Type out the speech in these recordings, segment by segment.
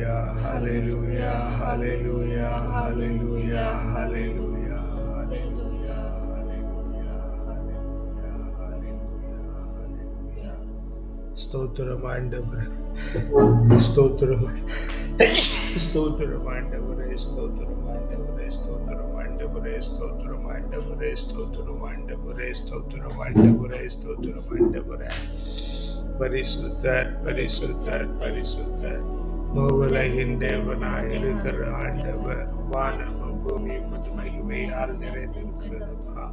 hallelujah, hallelujah, hallelujah, hallelujah, hallelujah, hallelujah, hallelujah, hallelujah, hallelujah. ஸ்தோத்திரம் ஆண்டவரே, ஸ்தோத்திரம், ஸ்தோத்திரம் ஆண்டவரே, ஸ்தோத்திரம் ஆண்டவரே, ஸ்தோத்திரம் ஆண்டவரே, ஸ்தோத்திரம் ஆண்டவரே, ஸ்தோத்திரம் ஆண்டவரே, ஸ்தோத்திரம் ஆண்டவரே, ஸ்தோத்திரம் ஆண்டவரே. பரிசுத்தர், பரிசுத்தர், பரிசுத்தர், மூவுலகின் தேவனாய் இருக்கிற ஆண்டவர். வானமும் பூமியும் மகிமையால் நிறைந்திருக்கிறதுப்பா.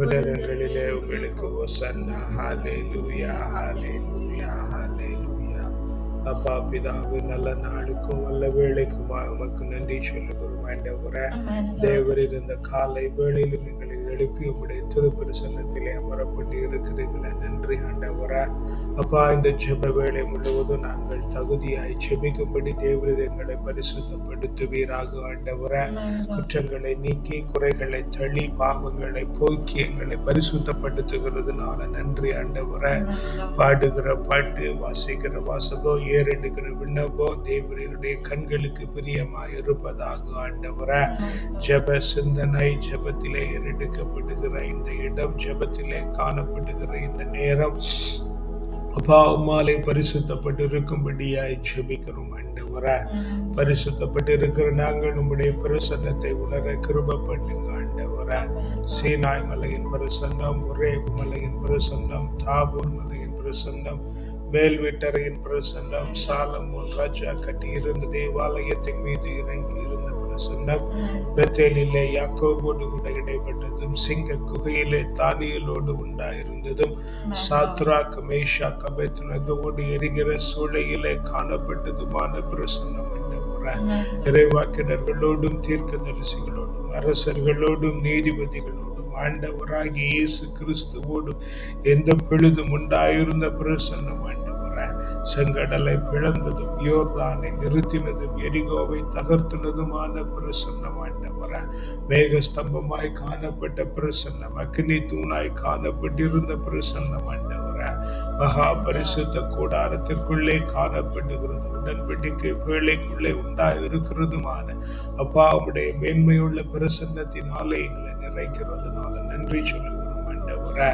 உலகங்களிலே உங்களுக்கு ஒசன்னா. ஹல்லேலூயா, ஹல்லேலூயா, ஹல்லேலூயா. அப்பா பிதாவு நல்ல நாளுக்கும் நல்ல வேளைக்குமாக உமக்கு நன்றி சொல்லுகிறோம் ஆண்டவரே. தேவர் இருந்த காலை வேளையிலும் எங்களை எழுப்பி உங்களுடைய திருப்பிரசன்னத்திலே அமரப்பட்டு இருக்கிறீங்களே, நன்றி ஆண்டவரே. அப்பா, இந்த ஜெப வேளை முழுவதும் நாங்கள் தகுதியாய் ஜெபிக்கும்படி தேவரீர் எங்களை பரிசுத்தப்படுத்துவீராக ஆண்டவரே. குற்றங்களை நீக்கி, குறைகளை தள்ளி, பாவங்களை போக்கி எங்களை பரிசுத்தப்படுத்துகிறதுனால நன்றி ஆண்டவரே. பாடுகிற பாட்டு, வாசிக்கிற வாசகம், ஏறெடுக்கிற விண்ணப்பம் தேவரீருடைய கண்களுக்கு பிரியமாய் இருப்பதாக ஆண்டவரே. ஜெப சிந்தனை, ஜெபத்திலே ஏறெடுக்கப்படுகிற இந்த இடம், ஜெபத்திலே காணப்படுகிற இந்த நேரம் அப்பா உம்மாலே பரிசுத்தப்பட்டு இருக்கும்படியாய் ஜெபிக்கிறோம் ஆண்டவரே. பரிசுத்தப்பட்டு இருக்கிற நாங்கள் உம்முடைய பிரசன்னத்தை உணர கிருபை பண்ணுங்க ஆண்டவரே. சீனாய் மலையின் பிரசன்னம், ஒரேப் மலையின் பிரசன்னம், தாபோர் மலையின் பிரசன்னம், மேல் வீட்டறையின் பிரசன்னம், சாலமோன் ராஜா கட்டியிருந்த தேவாலயத்தின் மீது இறங்கி இருந்த பிரசன்னம், பெத்தேலிலே யாக்கோபோடு கூட இடைப்பட்டதும், சிங்க குகையிலே தானியலோடு உண்டாயிருந்ததும், சாத்ராக் மேஷாக் அபேத்நேகோடு எரிகிற சூளையிலே காணப்பட்டதுமான பிரசன்னம் ஆண்டவரே. இறைவாக்கினர்களோடும் தீர்க்கதரிசிகளோடும் அரசர்களோடும் நீதிபதிகளோடும் ஆண்டவராகிய இயேசு கிறிஸ்துவோடும் எந்த பொழுதும் உண்டாயிருந்த பிரசன்னம் ஆண்டவரே. செங்கடலை பிளந்ததும், யோர்தானை நிறுத்தினதும், எரிகோவை தகர்த்தினதுமான பிரசன்னம் ஆண்டவரே. மேகஸ்தம்பமாய் காணப்பட்ட பிரசன்னம், அக்னி தூணாய் காணப்பட்டிருந்த பிரசன்னம் ஆண்டவரே. மகா பரிசுத்த கூடாரத்திற்குள்ளே காணப்படுகிறது, உடன்படிக்கை வேளைக்குள்ளே உண்டாயிருக்கிறதுமான அப்பா உம்முடைய மேன்மையுள்ள பிரசன்னத்தினாலே எங்களை நிறைக்கிறதுனால நன்றி சொல்லுகிறோம் ஆண்டவரே.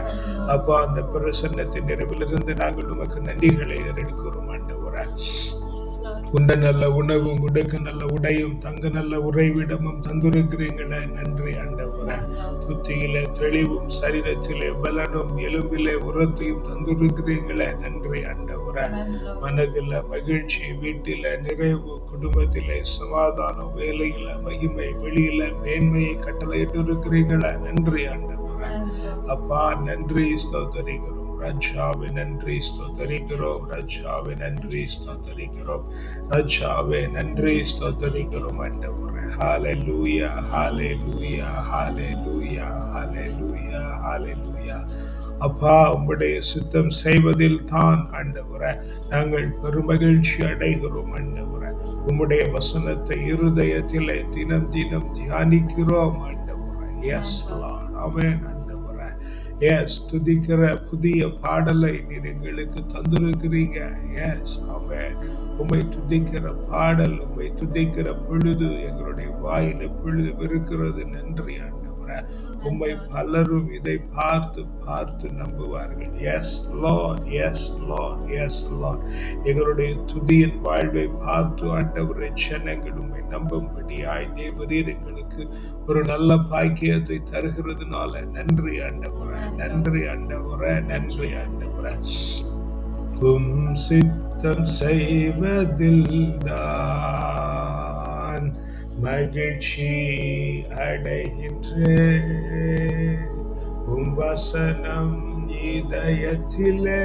அப்பா, அந்த பிரசன்னத்தின் நிறைவிலிருந்து நாங்கள் உமக்கு நன்றிகளை ஏறெடுக்கிறோம் ஆண்டவரே. உண்ட நல்ல உணவும், உடுக்க நல்ல உடையும், தங்க நல்ல உறைவிடமும் தந்திருக்கிறீங்களே, நன்றி ஆண்டவரே. புத்தியிலே தெளிவும், சரீரத்திலே பலனும், எலும்பிலே உரத்தையும் தந்திருக்கிறீங்களே, நன்றி ஆண்டவரே. மனதில மகிழ்ச்சி, வீட்டில நிறைவு, குடும்பத்திலே சமாதானம், வேலையில மகிமை, வெளியில மேன்மையை கட்டளையிட்டு இருக்கிறீங்களே, நன்றி ஆண்டவரே. அப்பா நன்றி, ஸ்தோத்திரிக்கிறோம் ராஜாவே, நன்றி ஸ்தோத்திரிக்கிறோம் ராஜாவே, நன்றி ஸ்தோத்திரிக்கிறோம் ராஜாவே, நன்றி ஸ்தோத்திரிக்கிறோம் ஆண்டவரே. ஹல்லேலூயா, ஹல்லேலூயா, ஹல்லேலூயா, ஹல்லேலூயா, ஹல்லேலூயா. அப்பா, உம்முடைய சித்தம் செய்வதில் தான் ஆண்டவரே நாங்கள் பெருமகிழ்ச்சி அடைகிறோம் ஆண்டவரே. உம்முடைய வசனத்தை இருதயத்திலே தினம் தினம் தியானிக்கிறோம் ஆண்டவரே. எஸ் லார்ட், ஆமென் ஆண்டவரே. எஸ், துதிக்கிற புதிய பாடலை நீர் எங்களுக்கு தந்திருக்கிறீங்க. எஸ், ஆமென். உம்மை துதிக்கிற பாடல், உம்மை துதிக்கிற பொழுது எங்களுடைய வாயில பொழுது இருக்கிறது, நன்றி ஆண்டவரே. உம்மை பலரும் இதை பார்த்து பார்த்து நம்புவார்கள். Yes Lord, yes Lord, yes Lord. எங்களுடைய துதியின் வாழ்வை பார்த்து ஆண்டவரே ஜனங்கள் உம்மை நம்பும்படியாய் தேவரீர் எங்களுக்கு ஒரு நல்ல பாக்கியத்தை தருகிறதுனால நன்றி ஆண்டவரே, நன்றி ஆண்டவரே, நன்றி ஆண்டவரே. உம் சித்தம் செய்வதில் தான் மகிழ்ச்சி அடைகின்றே, உம் வசனம் இதயத்திலே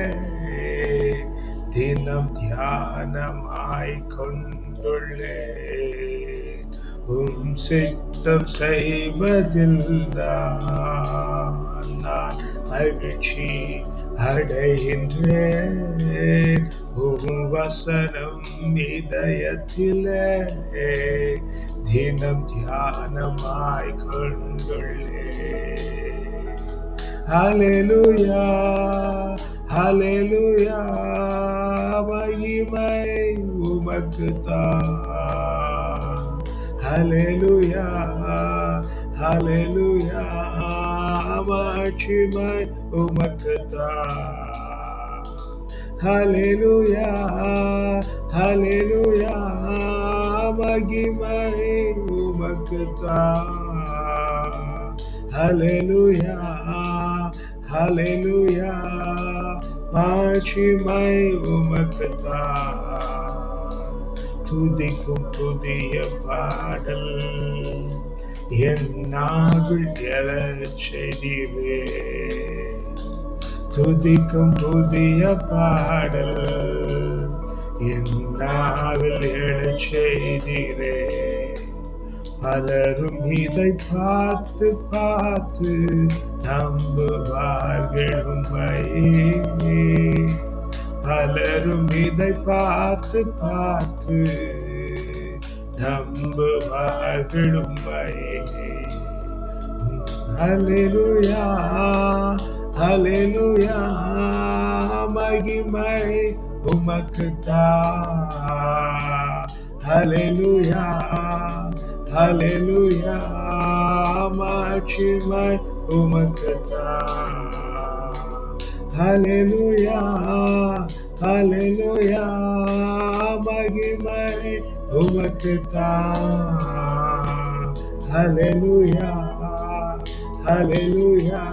தினம் தியானமாய் கொண்டுள்ளேன். உம் சித்தம் செய்வதில் தான் நான் மகிழ்ச்சி அடைகின்றேன். உம் வசனம் இதயத்திலே தினம் தியானமாய் கொண்டுள்ளேன். ஹல்லேலூயா, ஹல்லேலூயா. மகிமை உமக்குத்தான். ஹல்லேலூயா, ஹல்லேலூயா, மாட்சிமை உமக்குத்தான். ஹல்லேலூயா, ஹல்லேலூயா, மகிமை உமக்குத்தான். ஹல்லேலூயா, ஹல்லேலூயா, மாட்சிமை உமக்குத்தான். துதிக்கும் புதிய பாடல் என் நாவில் எழச் செய்தீரே. துதிக்கும் புதிய பாடல் என் நாவில் எழச் செய்தீரே. பலரும் இதை பார்த்து பார்த்து நம்புவார்கள் உம்மையே. பலரும் இதை பார்த்து பார்த்து நம்புவார்கள் உம்மையே. ஹல்லேலூயா, ஹல்லேலூயா, மகிமை உமக்குத்தான். ஹல்லேலூயா, ஹல்லேலூயா, மாட்சிமை உமக்குத்தான். ஹல்லேலூயா, ஹல்லேலூயா, மகிமை உமக்குத்தான். ஹல்லேலூயா, ஹல்லேலூயா,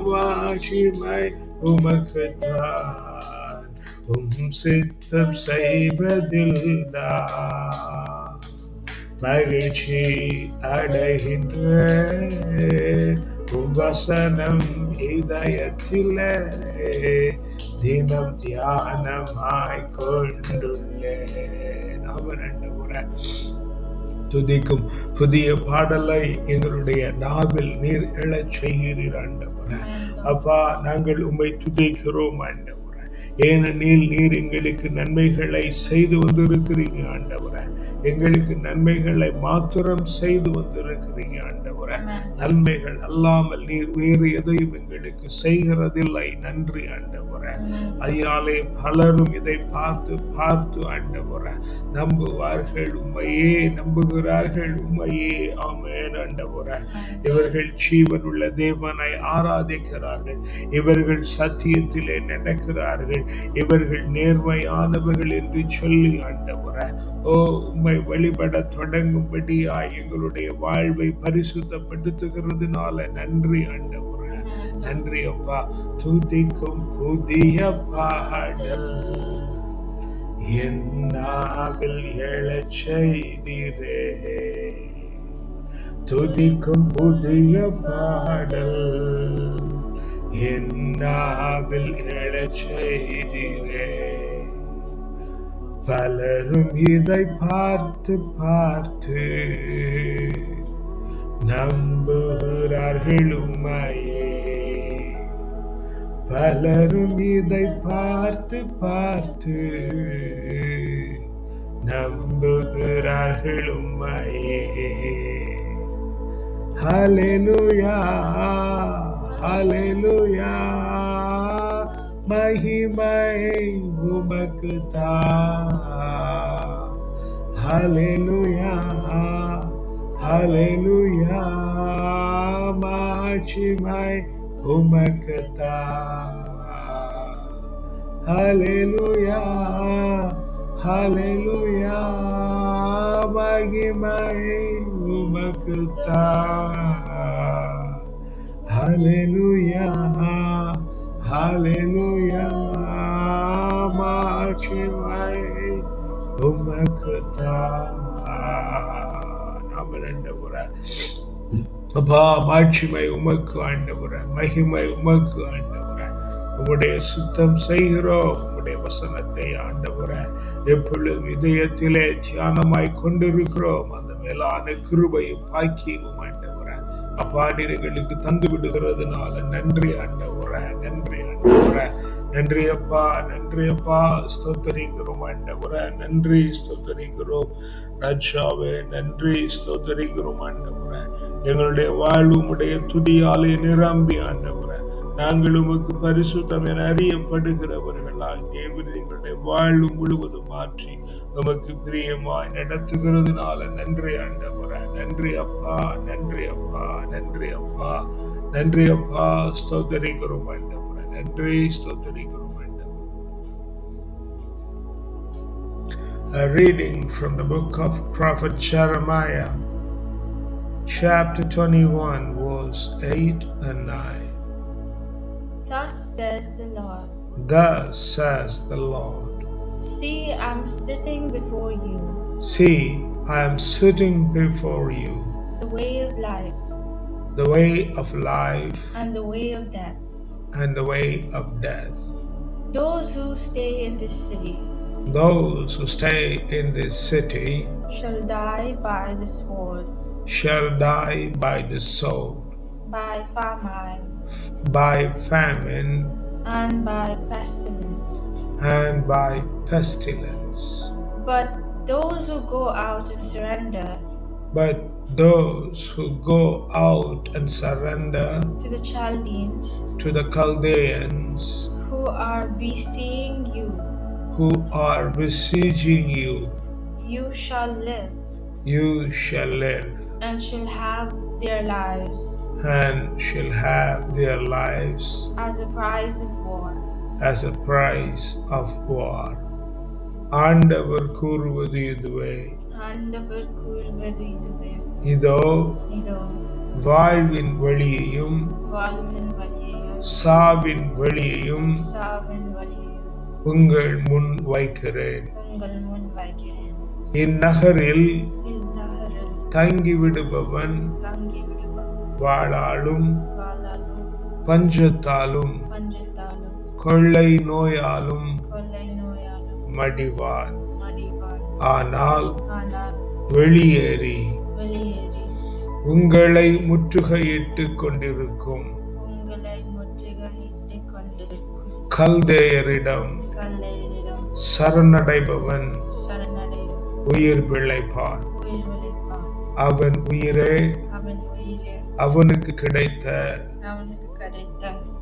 மாட்சிமை உமக்குத்தான். சித்தம் செய்வதில்தான் மகிழ்ச்சி அடைகின்ற வசனம் இதயத்திலே தினம் தியானமாய் கொண்டுள்ளேன். அவர் 2 முறை துதிக்கும் புதிய பாடலை எங்களுடைய நாவில் நீர் எழச் செய்கிறீர் ஆண்டவரே. அப்பா, நாங்கள் உம்மை துதிக்கிறோம் ஆண்டவரே. ஏனெனில் நீர் எங்களுக்கு நன்மைகளை செய்து வந்திருக்கிறீங்க ஆண்டவரே. எங்களுக்கு நன்மைகளை மாத்திரம் செய்து வந்திருக்கிறீங்க ஆண்டவரே. நன்மைகள் அல்லாமல் நீர் வேறு எதையும் எங்களுக்கு செய்கிறதில்லை. நன்றி ஆண்டவரே. அதனாலே பலரும் இதை பார்த்து பார்த்து ஆண்டவரே நம்புவார்கள் உம்மையே, நம்புகிறார்கள் உம்மையே. ஆமென் ஆண்டவரே. இவர்கள் ஜீவனுள்ள தேவனை ஆராதிக்கிறார்கள். இவர்கள் சத்தியத்திலே நடக்கிறார்கள். இவர்கள் நேர்மையானவர்கள் என்று சொல்லி ஆண்டவரே உம்மை வழிபட தொடங்கும்படியாய் எங்களுடைய வாழ்வை பரிசுத்தப்படுத்துகிறதுனால நன்றி ஆண்டவரே. நன்றி அப்பா. துதிக்கும் புதிய பாடல் என் நாவில் எழச் செய்தீரே. துதிக்கும் புதிய பாடல் என் நாவில் எழச் செய்தீரே. பலரும் இதை பார்த்து பார்த்து நம்புகிறார்கள் உம்மையே. பலரும் இதை பார்த்து பார்த்து நம்புகிறார்கள் உம்மையே. ஹல்லேலூயா, ஹல்லேலூயா, மகிமை உமக்குத்தான். ஹல்லேலூயா, ஹல்லேலூயா, மாட்சிமை உமக்குத்தான். ஹல்லேலூயா, ஹல்லேலூயா, மகிமை உமக்குத்தான். ஹல்லேலூயா, ஹல்லேலூயா, மாட்சிமை உமக்குத்தான். ஆண்டவரே அப்பா, மாட்சிமை உமக்கு ஆண்டவரே, மகிமை உமக்கு ஆண்டவரே. உம்முடைய சுத்தம் செய்கிறோம். உம்முடைய வசனத்தை ஆண்டவரே எப்பொழுதும் இதயத்திலே தியானமாய் கொண்டிருக்கிறோம். அந்த மேலான கிருபையும் பாக்கியமும் ஆண்டவரே அப்பா நீர் எங்களுக்கு தந்து விடுகிறதுனால நன்றி ஆண்டவரே, நன்றி ஆண்டவரே. நன்றி அப்பா, நன்றி அப்பா. ஸ்தோத்தரிக்கிறோம் ஆண்டவரே, நன்றி ஸ்தோத்தரிக்கிறோம் ராஜாவே, நன்றி ஸ்தோத்தரிக்கிறோம் ஆண்டவரே. எங்களுடைய வாழ்வு உம்முடைய துதியாலே நிரம்பி ஆண்டவரே நாங்கள் உமக்கு பரிசுத்தம் என அறியப்படுகிறவர்களாய் தேவன் எங்களுடைய வாழ்வு முழுவதும் மாற்றி உமக்கு பிரியமாய் நடத்துகிறதுனால நன்றி ஆண்டவரே. நன்றி அப்பா, நன்றி அப்பா, நன்றி அப்பா, நன்றி அப்பா. ஸ்தோத்திரிக்கிறோம் ஆண்டவரே. நன்றி, ஸ்தோத்திரிக்கிறோம் ஆண்டவரே. A reading from the book of Prophet Jeremiah, chapter 21, verse 8 and 9. Thus says the Lord. Thus says the Lord. See, I am sitting before you. See, I am sitting before you. The way of life. The way of life. And the way of death. And the way of death. Those who stay in this city. Those who stay in this city. Shall die by the sword. Shall die by the sword. By famine. By famine. And by pestilence. And by pestilence. But those who go out and surrender. But those who go out and surrender to the Chaldeans. To the Chaldeans. Who are besieging you. Who are besieging you. You shall live. You shall live. And shall have their lives. And shall have their lives. As a prize of war. As a prize of war. ஆண்டவர் கூறுவது இதுவே. ஆண்டவர் கூறுவது இதுவே. இதோ இதோ வாழ்வின் வழியையும் வாழ்வின் வழியையும் சாவின் வழியையும் சாவின் வழியையும் உங்கள் முன் வைக்கிறேன். உங்கள் முன் வைக்கிறேன். இந்நகரில் இந்நகரில் தங்கிவிடுபவன் வாளாலும் பஞ்சத்தாலும் கொள்ளை நோயாலும் மடிவான். ஆனால் வெளியேறி உங்களை முற்றுகையிட்டுக் கொண்டிருக்கும் கல்தேயரிடம் சரணடைபவன் உயிர் பிழைப்பான். அவன் உயிரே அவனுக்கு கிடைத்த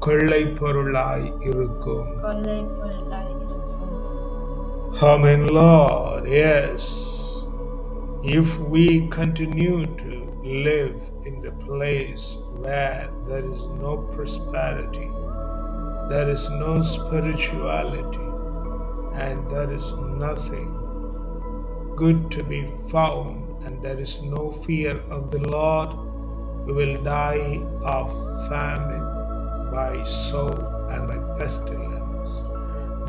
கொள்ளை பொருளாய் இருக்கும். Amen, Lord. Yes, if we continue to live in the place where there is no prosperity, there is no spirituality, and there is nothing good to be found, and there is no fear of the Lord, we will die of famine, by sword, and by pestilence.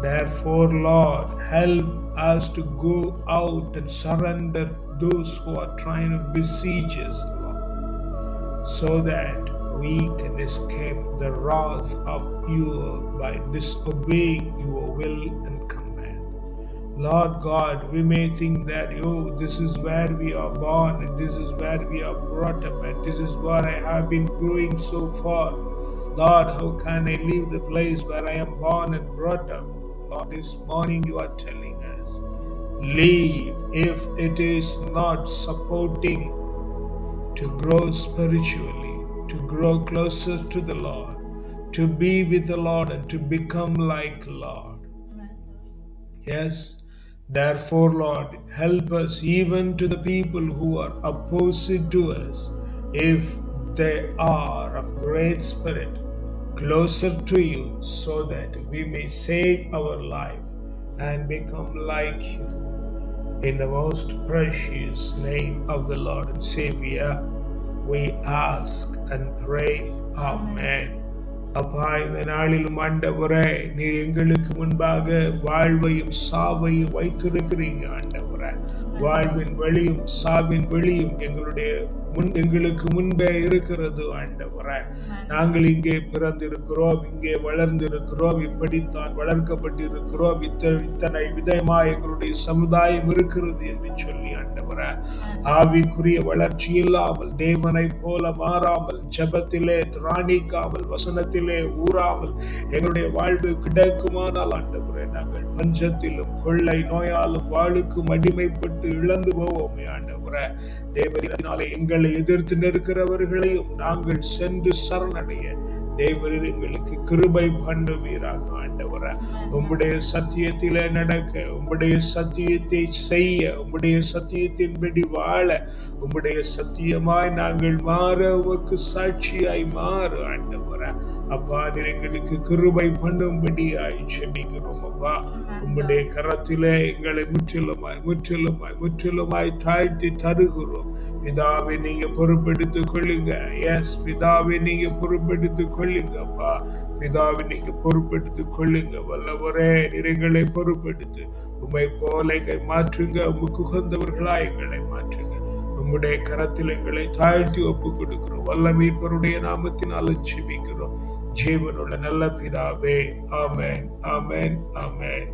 Therefore, Lord, help us to go out and surrender those who are trying to besiege us, Lord, so that we can escape the wrath of you by disobeying your will and command. Lord God, we may think that, this is where we are born, and this is where we are brought up, and this is where I have been growing so far. Lord, how can I leave the place where I am born and brought up? Lord, this morning you are telling us, leave if it is not supporting to grow spiritually, to grow closer to the Lord, to be with the Lord, and to become like Lord. Yes, therefore, Lord, help us even to the people who are opposite to us, if they are of great spirit, closer to you, so that we may save our life and become like you. In the most precious name of the Lord and Savior, we ask and pray. Amen. அப்பா, இந்த நாளிலும் ஆண்டவரே, நீர் எங்களுக்கு முன்பாக வாழ்வையும் சாவையும் வைத்திருக்கிறீங்க ஆண்டவரே. வாழ்வின் வழியும் சாவின் வழியும் எங்களுக்கு முன்பே இருக்கிறது ஆண்டவரே. நாங்கள் இங்கே பிறந்திருக்கிறோம், இங்கே வளர்ந்திருக்கிறோம், இப்படித்தான் வளர்க்கப்பட்டிருக்கிறோம், இத்தனை விதமாய் எங்களுடைய சமுதாயம் இருக்கிறது என்று சொல்லி ஆண்டவரே, ஆவிக்குரிய வளர்ச்சி இல்லாமல், தேவனை போல மாறாமல், ஜெபத்திலே திராணிக்காமல், வசனத்திலே ஊறாமல் எங்களுடைய வாழ்வு கிடக்குமானால் ஆண்டவரே, நாங்கள் பஞ்சத்திலும் கொள்ளை நோயாலும் வாளுக்கும் அடிமைப்பட்டு இழந்து போவோமே ஆண்டவரே. தேவனாலே எங்களை எங்களை எதிர்த்து நிற்கிறவர்களையும் நாங்கள் சென்று சரணடைய தேவரீர் எங்களுக்கு கிருபை பண்ணுவீராக. ஆண்டவரே, உம்முடைய சத்தியத்திலே நடக்க, உம்முடைய சத்தியத்தை செய்ய, உம்முடைய சத்தியத்தின்படி வாழ, உம்முடைய சத்தியமாய் நாங்கள் மாற, உமக்கு சாட்சியாய் மாற ஆண்டவரே. அப்பா, நீர் எங்களுக்கு கிருபை பண்ணும்படியாய் செபிக்கிறோம். அப்பா, உம்முடைய கரத்திலே எங்களை முற்றிலுமாய் தாழ்த்தி தருகிறோம். பிதாவை நீங்க பொறுப்பெடுத்துக் கொள்ளுங்க. எஸ் பிதாவை நீங்க பொறுப்பெடுத்துக் கொள்ளுங்க. அப்பா, பிதாவை நீங்க பொறுப்பெடுத்துக் கொள்ளுங்க. வல்லவரே, எங்களை பொறுப்பெடுத்து உம்மை போல எங்களை மாற்றுங்க. உமக்கு உகந்தவர்களா எங்களை மாற்றுங்க. உம்முடைய கரத்தில் எங்களை தாழ்த்தி ஒப்பு கொடுக்கிறோம். வல்ல மீட்பருடைய நாமத்தினால் ஜெபிக்கிறோம் ஜீவனுள்ள நல்ல பிதாவே. ஆமென், ஆமென், ஆமென்.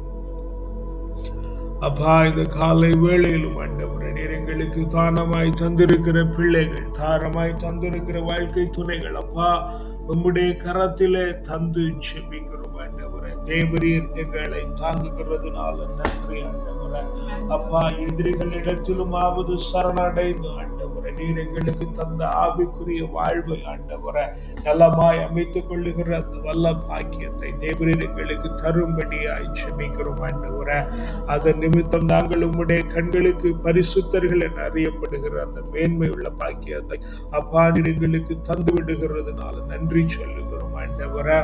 அப்பா, இந்த காலை வேளையிலும் ஆண்டவரே, நீர் எங்களுக்கு தானமாய் தந்திருக்கிற பிள்ளைகள், தாரமாய் தந்திருக்கிற வாழ்க்கை துணைகள், அப்பா உம்முடைய கரத்திலே தந்து ஜெபிக்கிறோம் ஆண்டவரே. தேவரீர் எங்களை தாங்குகிறதுனால நன்றி ஆண்டவரே. அப்பா, எதிரிகளிடத்திலும் ஆவது சரணடைந்து ஆண்டவரே, நீர் எங்களுக்கு தந்த ஆவிக்குரிய வாழ்வை ஆண்டவரே நலமாய் அமைத்துக் கொள்ளுகிற அந்த வல்ல பாக்கியத்தை தேவரீர் எங்களுக்கு தரும்படியாய் ஜெபிக்கிறோம் ஆண்டவரே. அதன் நிமித்தம் நாங்கள் உம்முடைய கண்களுக்கு பரிசுத்தர்கள் என அறியப்படுகிற அந்த மேன்மை உள்ள பாக்கியத்தை அப்பா நீர் எங்களுக்கு தந்து விடுகிறதுனால நன்றி சொல்லுகிறோம் ஆண்டவரே.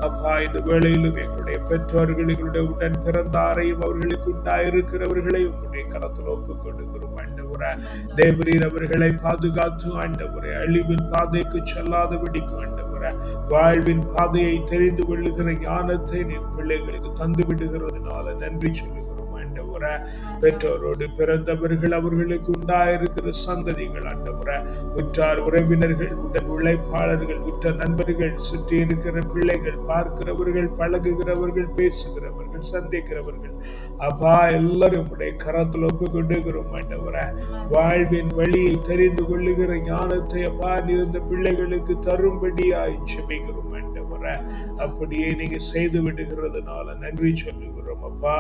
அப்பா, இந்த வேளையிலும் எங்களுடைய பெற்றோர்கள், எங்களுடைய உடன் பிறந்தாரையும் அவர்களுக்கு உண்டாயிருக்கிறவர்களை உங்களுடைய கரத்தில் ஒப்புக் கொடுக்கிறோம் ஆண்டவரே. தேவரீர் அவர்களை பாதுகாத்து ஆண்டவரே, அழிவின் பாதைக்கு செல்லாதபடிக்கு ஆண்டவரே, வாழ்வின் பாதையை தெரிந்து கொள்ளுகிற ஞானத்தை நீர் பிள்ளைகளுக்கு தந்து விடுகிறதுனால நன்றி சொல்லுகிறோம் ஆண்டவரே. பெற்றோரோடு பிறந்தவர்கள், அவர்களுக்கு உண்டாயிருக்கிற சந்ததிகள் ஆண்டவரே, உற்றார் உறவினர்கள், உடன் உழைப்பாளர்கள், உற்ற நண்பர்கள், சுற்றி இருக்கிற பிள்ளைகள், பார்க்கிறவர்கள், பழகுகிறவர்கள், பேசுகிறவர்கள், சந்திக்கிறவர்கள், அப்பா எல்லாரும் உடைய கரத்தில் ஒப்பு கொண்டுகிறோம் ஆண்டவரே. வாழ்வின் வழியை தெரிந்து கொள்ளுகிற ஞானத்தை அப்பா இருந்த பிள்ளைகளுக்கு தரும்படியாய் ஜெபிக்கிறோம் ஆண்டவரே. அப்படியே நீங்க செய்து விடுகிறதுனால நன்றி சொல்லுகிறோம் அப்பா.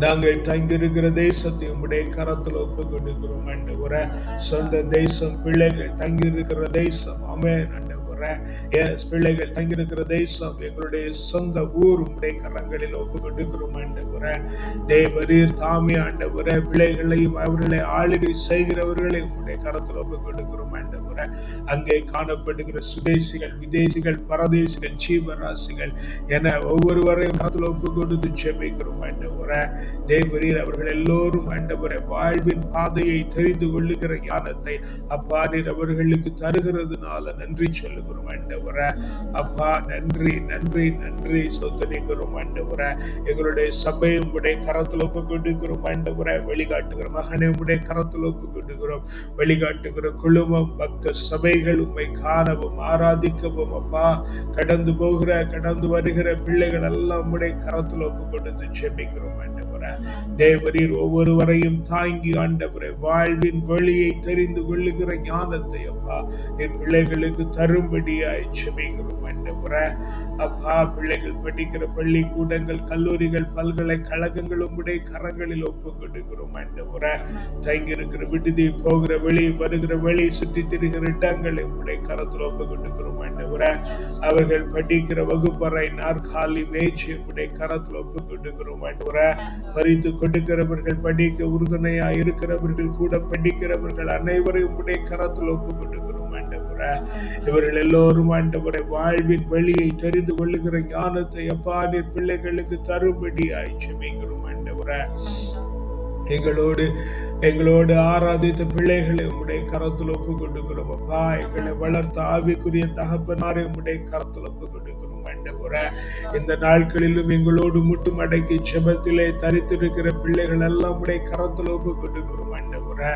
நாங்கள் தங்கியிருக்கிற தேசத்தை உம்முடைய கரத்தில் ஒப்பு கொடுக்கிறோம் ஆண்டவரே. சொந்த தேசம், பிள்ளைகள் தங்கியிருக்கிற தேசம், ஆமென் ஆண்டவரே. எஸ், பிள்ளைகள் தங்கியிருக்கிற தேசம், எங்களுடைய சொந்த ஊர் உம்முடைய கரங்களில் ஒப்பு கொடுக்கிறோம் ஆண்டவரே. தேவரீர் தாமே ஆண்டவரே பிள்ளைகளையும் அவர்களை ஆளுகை செய்கிறவர்களை உம்முடைய கரத்தில் ஒப்பு கொடுக்கிறோம் ஆண்டவரே. அங்கே காணப்படுகிற சுதேசிகள், விதேசிகள், பரதேசிகள், ஜீவராசிகள் என ஒவ்வொருவரையும் கரத்தில் ஒப்பு கொடுத்து ஜெபிக்கிறோம் ஆண்டவரே. தேவரீர் அவர்கள் எல்லோரும் ஆண்டவரே வாழ்வின் பாதையை தெரிந்து கொள்ளுகிற ஞானத்தை அப்பா நீர் அவர்களுக்கு தருகிறதுனால நன்றி சொல்லுகிறோம் ஆண்டவரே. அப்பா நன்றி நன்றி நன்றி சொந்தரிக்கிறோம் ஆண்டவரே. எங்களுடைய சபையை உடைய கரத்தில் ஒப்பு கொடுக்கிறோம் ஆண்டவரே. வழிகாட்டுகிற மகனை உடைய கரத்தில் ஒப்பு கொடுக்கிறோம். வழிகாட்டுகிற குழுமம், பக்த சபைகள் உம்மை காணவும் ஆராதிக்கவும் அப்பா கடந்து வருகிற பிள்ளைகள் எல்லாம் உடைய கரத்தில் ஒப்பு கொடுத்து ஜெபிக்கிறோம் ஆண்டவரே. தேவரீர் ஒவ்வொருவரையும் தாங்கி ஆண்டவரே வாழ்வின் வழியை தெரிந்து கொள்ளுகிற ஞானத்தை அப்பா என் பிள்ளைகளுக்கு தரும்படியாய் ஜெபிக்கிறோம் ஆண்டவரே. அப்பா, பிள்ளைகள் படிக்கிற பள்ளிக்கூடங்கள், கல்லூரிகள், பல்கலைக்கழகங்கள் உம்முடைய கரங்களில் ஒப்பு கொடுக்கிறோம் ஆண்டவரே. தங்கியிருக்கிற விடுதி, போகிற வழி, வருகிற வழி, சுற்றி திரிகிற இடங்களை உம்முடைய கரத்தில் ஒப்பு கொடுக்கிறோம் ஆண்டவரே. அவர்கள் படிக்கிற வகுப்பறை, நாற்காலி, மேஜை உம்முடைய கரத்தில் ஒப்பு கொடுக்கிறோம் ஆண்டவரே. பறித்து கொடுக்கிறவர்கள், படிக்க உறுதுணையா இருக்கிறவர்கள், கூட படிக்கிறவர்கள் அனைவரையும் உடைய கரத்தில் ஒப்பு கொடுக்கிறோம் ஆண்டவரே. இவர்கள் எல்லோரும் ஆண்டவரை வாழ்வின் வழியை தெரிந்து கொள்ளுகிற ஞானத்தை அப்பா நீர் பிள்ளைகளுக்கு தரும்படியாய் ஜெபிக்கிறோம் ஆண்டவரே. எங்களோடு ஆராதித்த பிள்ளைகளை உம்முடைய கரத்தில் ஒப்பு கொடுக்கிறோம் அப்பா. எங்களை வளர்த்த ஆவிக்குரிய தகப்பனாரை உம்முடைய கரத்தில் ஒப்பு கொடுக்கிறோம் ஆண்டவரே. இந்த நாட்களிலும் எங்களோடு முட்டுமடக்கி ஜெபத்திலே தரித்திருக்கிற பிள்ளைகள் எல்லாம் உம்முடைய கரத்தில் ஒப்பு கொடுக்கிறோம் ஆண்டவரே.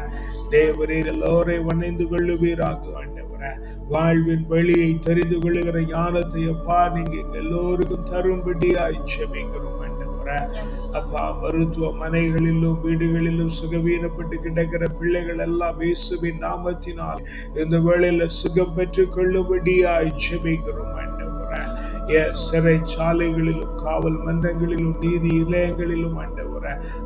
தேவரீர் எல்லோரையும் வணைந்து கொள்ளுவீராக ஆண்டவரே. வாழ்வின் வழியை தெரிந்து கொள்ளுகிற ஞானத்தை அப்பா நீங்க எல்லோருக்கும் தரும்படியாய் ஜெபிக்கிறோம் ஆண்டவரே. அப்பா, மருத்துவமனைகளிலும் வீடுகளிலும் சுகவீனப்பட்டு கிடக்கிற பிள்ளைகள் எல்லாம் இயேசுவின் நாமத்தினால் இந்த வேளையில சுகம் பெற்றுக் கொள்ளும்படியாய் ஜெபிக்கிறோம் ஆண்டவரே. சிறைச்சாலைகளிலும், காவல் மன்றங்களிலும், நீதி நிலையங்களிலும் ஆண்டவரே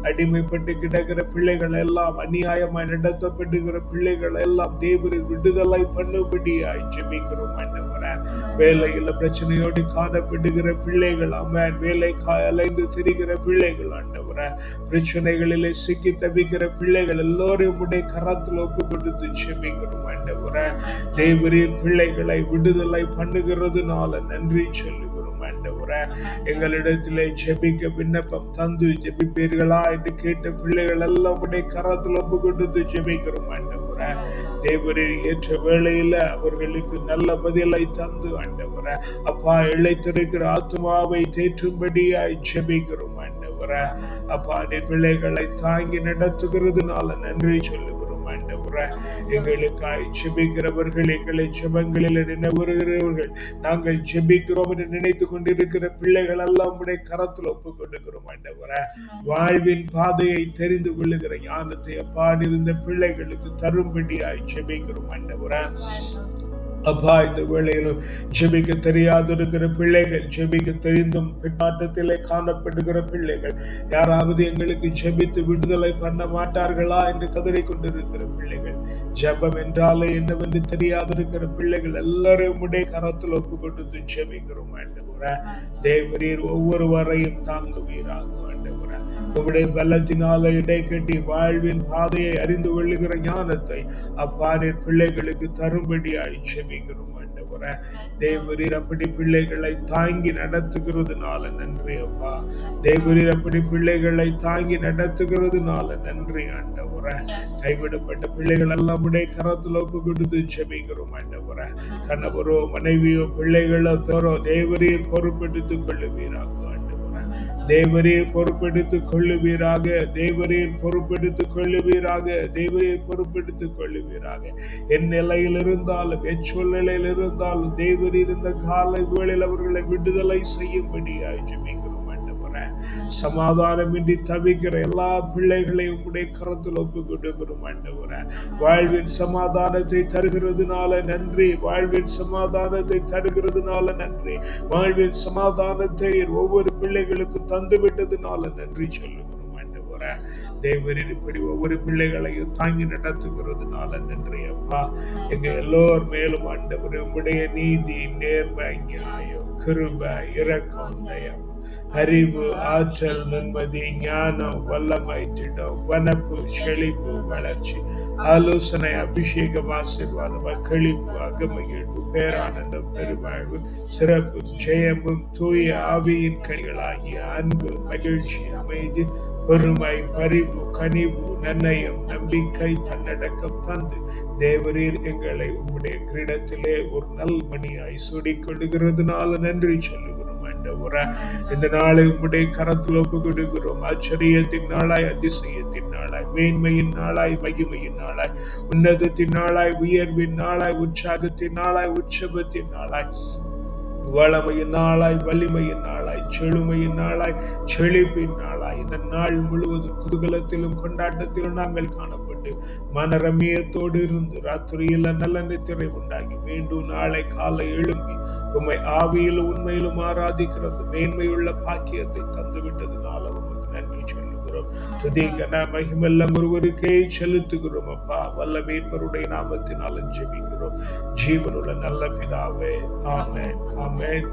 அடிமைப்பட்டு கிடக்கிற பிள்ளைகள் எல்லாம், அநியாயமாய் நடத்தப்படுகிற பிள்ளைகள் எல்லாம் தேவரின் விடுதலை பண்ணும்படியாய் ஜெபிக்கிறோம் ஆண்டவரே. வேலையில பிரச்சனையோடு காணப்படுகிற பிள்ளைகள், ஆமென், வேலை அலைந்து திரிகிற பிள்ளைகள் ஆண்டவரே, பிரச்சனைகளிலே சிக்கி தவிக்கிற பிள்ளைகள் எல்லோரும் உடைய கரத்தில் ஒப்பு கொடுத்து ஜெபிக்கிறோம் ஆண்டவரே. தேவரீர் பிள்ளைகளை விடுதலை பண்ணுகிறதுனால நன்றி சொல்லுகிறோம் ஆண்டவரே. எங்களிடத்திலே ஜெபிக்க விண்ணப்பம் தந்து ஜெபிப்பீர்களா என்று கேட்ட பிள்ளைகள் எல்லாம் உடைய கரத்தில் ஒப்பு கொடுத்து ஜெபிக்கிறோம் ஆண்டவரே. தேவரீர் ஏற்ற வேளையில அவர்களுக்கு நல்ல பதிலை தந்து ஆண்டவரே, அப்பா, இழைத்திருக்கிற ஆத்மாவை தேற்றும்படியாய் ஜெபிக்கிறோம் ஆண்டவரே. அப்பா, நீ பிள்ளைகளை தாங்கி நடத்துகிறதுனால நன்றி சொல்லுகிறோம் ஆண்டவரே. எங்களுக்காய் ஜெபிக்கிறவர்கள், எங்களை ஜெபங்களில் நினைவுறுகிறவர்கள், நாங்கள் ஜெபிக்கிறோம் என்று நினைத்து கொண்டிருக்கிற பிள்ளைகள் எல்லாம் உடைய கரத்தில் ஒப்பு கொடுக்கிறோம் ஆண்டவரே. வாழ்வின் பாதையை தெரிந்து கொள்ளுகிற ஞானத்தை அப்பா இருந்த பிள்ளைகளுக்கு தரும்படியாய் ஜெபிக்கிறோம் ஆண்டவரே. அப்பா, இந்த வேளையிலும் ஜெபிக்க தெரியாதிருக்கிற பிள்ளைகள், ஜெபிக்க தெரிந்தும் பின்னாட்டத்திலே காணப்படுகிற பிள்ளைகள், யாராவது எங்களுக்கு ஜெபித்து விடுதலை பண்ண மாட்டார்களா என்று கதறி கொண்டிருக்கிற பிள்ளைகள், ஜெபம் என்றாலே என்னவென்று தெரியாதிருக்கிற பிள்ளைகள் எல்லாரும் உடைய கரத்தில் ஒப்பு கொடுத்து ஜெபிக்கிறோம் ஆண்டவரே. தேவரீர் ஒவ்வொருவரையும் தாங்குவீராக ஆண்டவரே. உம்முடைய பலத்தினால இடை கட்டி வாழ்வின் பாதையை அறிந்து கொள்ளுகிற ஞானத்தை அப்பா நீர் பிள்ளைகளுக்கு தரும்படியாய் ஜெபிக்கிறோம் ஆண்டவரே. தேவரீர் அப்படி பிள்ளைகளை தாங்கி நடத்துகிறதுனால நன்றி அப்பா. தேவரீர் அப்படி பிள்ளைகளை தாங்கி நடத்துகிறதுனால நன்றி ஆண்டவரே. கைவிடப்பட்ட பிள்ளைகள் எல்லாம் உடைய கரத்தில் ஒப்பு கொடுத்து ஜெபிக்கிறோம் ஆண்டவரே. கணவரோ மனைவியோ பிள்ளைகளோ தோறோ தேவரீர் பொறுப்பெடுத்துக் கொள்ளுவீராக ஆண்டவரே. தேவரீர் பொறுப்பெடுத்துக் கொள்ளுவீராக, தேவரீர் பொறுப்பெடுத்துக் கொள்ளுவீராக, தேவரீர் பொறுப்பெடுத்துக் கொள்ளுவீராக. என் நிலையில் இருந்தாலும் எச்சொல்நிலையில் இருந்தாலும் தேவரீர் இந்த காலை வேளையில் அவர்களை விடுதலை செய்யும்படியாய் ஜெபிக்கிறோம் ஆண்டவரே. சமாதானமின்றி தவிக்கிற எல்லா பிள்ளைகளையும் உடைய கரத்தில் ஒப்பு கொடுக்கிறோம் ஆண்டவரே. வாழ்வின் சமாதானத்தை தருகிறதுனால நன்றி, வாழ்வின் சமாதானத்தை தருகிறதுனால நன்றி, வாழ்வின் சமாதானத்தை ஒவ்வொரு பிள்ளைகளுக்கு தந்து விட்டதுனால நன்றி சொல்லுகிறோம் ஆண்டவரே. தேவரீர் இப்படி ஒவ்வொரு பிள்ளைகளையும் தாங்கி நடத்துகிறதுனால நன்றி அப்பா. எங்க எல்லோர் மேலும் ஆண்டவரே உம்முடைய நீதி, நேர்மை, நியாயம், கிருபை, இரக்கம், தயம், அறிவு, ஆற்றல், நிம்மதி, ஞானம், வல்லமை, திடம், வனப்பு, செழிப்பு, வளர்ச்சி, ஆலோசனை, அபிஷேகம், ஆசீர்வாதம், அக்களிப்பு, அகமகிழ்வு, பேரானந்தம், பெருவாழ்வு, சிறப்பு, ஜெயமும் தூய ஆவியின் கனிகளாகிய அன்பு, மகிழ்ச்சி, அமைதி, பொறுமை, பரிவு, கனிவு, நன்னயம், நம்பிக்கை, தன்னடக்கம் தந்து தேவரீர் எங்களை உம்முடைய கிரீடத்திலே ஒரு நல் மணியாய் சூடிக் கொள்ளுகிறதுனால நன்றி சொல்லுகிறோம் ஆண்டவரே. இந்த நாளை உம்முடைய கரத்தில் ஒப்பு கொடுக்கிறோம். ஆச்சரியத்தின் நாளாய், அதிசயத்தின் நாளாய், மேன்மையின் நாளாய், மகிமையின் நாளாய், உன்னதத்தின் நாளாய், உயர்வின் நாளாய், உற்சாகத்தின் நாளாய், உற்சவத்தின் நாளாய், வளமையின் நாளாய், வலிமையின் நாளாய், செழுமையின் நாளாய், செழிப்பின் நாளாய், இந்த நாள் முழுவதும் குதூகலத்திலும் கொண்டாட்டத்திலும் நாங்கள் காணப்பட்டு மனரமியத்தோடு இருந்து ராத்திரியில் நல்ல நித்திரை உண்டாகி மீண்டும் நாளை காலை எழும்பி உம்மை ஆவியிலும் உண்மையிலும் ஆராதிக்கிற அந்த மேன்மையுள்ள பாக்கியத்தை தந்துவிட்டதுனால உமக்கு நன்றி சொல்லுகிறோம். துதி கன மகிமெல்லாம் ஒருவருக்கே செலுத்துகிறோம் அப்பா. வல்ல மீட்பருடைய நாமத்தினால் ஜெபிக்கிறோம் ஜீவனுள்ள நல்ல பிதாவே. ஆமென், ஆமென்.